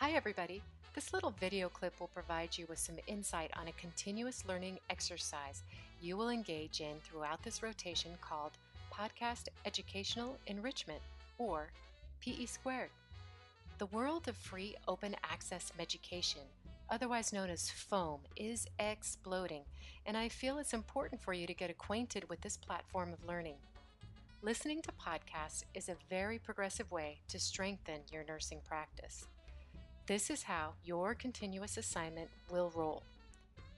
Hi everybody! This little video clip will provide you with some insight on a continuous learning exercise you will engage in throughout this rotation called Podcast Educational Enrichment, or PE squared. The world of free open access education, otherwise known as FOAM, is exploding, and I feel it's important for you to get acquainted with this platform of learning. Listening to podcasts is a very progressive way to strengthen your nursing practice. This is how your continuous assignment will roll.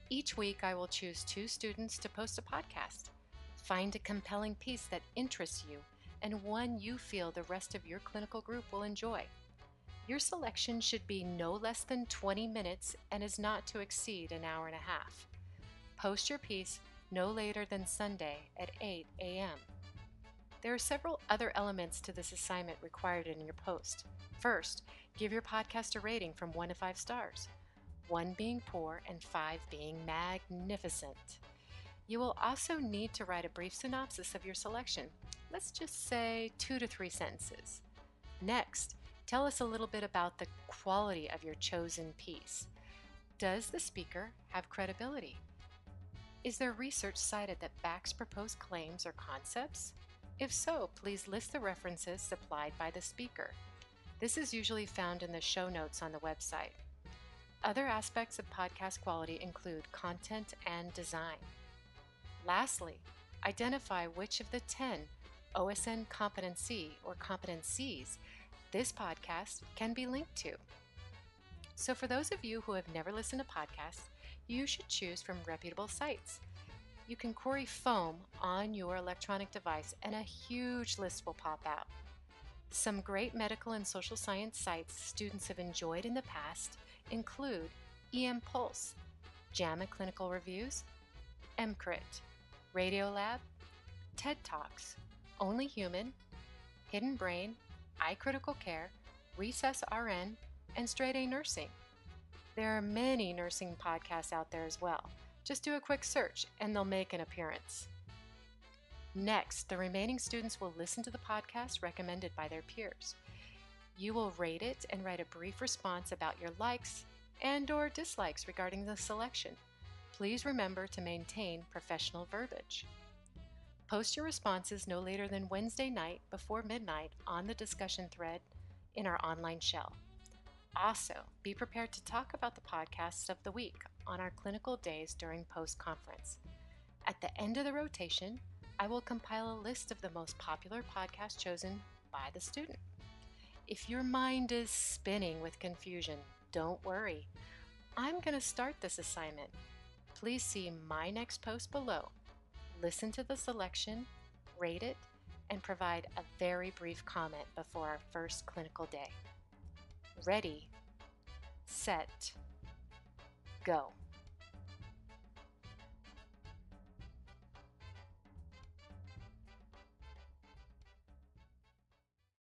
Each week, I will choose 2 students to post a podcast. Find a compelling piece that interests you and one you feel the rest of your clinical group will enjoy. Your selection should be no less than 20 minutes and is not to exceed an hour and a half. Post your piece no later than Sunday at 8 a.m. There are several other elements to this assignment required in your post. First, give your podcast a rating from 1 to 5 stars, 1 being poor and 5 being magnificent. You will also need to write a brief synopsis of your selection. Let's just say 2 to 3 sentences. Next, tell us a little bit about the quality of your chosen piece. Does the speaker have credibility? Is there research cited that backs proposed claims or concepts? If so, please list the references supplied by the speaker. This is usually found in the show notes on the website. Other aspects of podcast quality include content and design. Lastly, identify which of the 10 OSN competency or competencies this podcast can be linked to. So for those of you who have never listened to podcasts, you should choose from reputable sites. You can query FOAM on your electronic device and a huge list will pop out. Some great medical and social science sites students have enjoyed in the past include EM Pulse, JAMA Clinical Reviews, MCRIT, Radiolab, TED Talks, Only Human, Hidden Brain, iCritical Care, Recess RN, and Straight A Nursing. There are many nursing podcasts out there as well. Just do a quick search and they'll make an appearance. Next, the remaining students will listen to the podcast recommended by their peers. You will rate it and write a brief response about your likes and/or dislikes regarding the selection. Please remember to maintain professional verbiage. Post your responses no later than Wednesday night before midnight on the discussion thread in our online shell. Also, be prepared to talk about the podcasts of the week on our clinical days during post-conference. At the end of the rotation, I will compile a list of the most popular podcasts chosen by the student. If your mind is spinning with confusion, don't worry. I'm going to start this assignment. Please see my next post below. Listen to the selection, rate it, and provide a very brief comment before our first clinical day. Ready, set, go.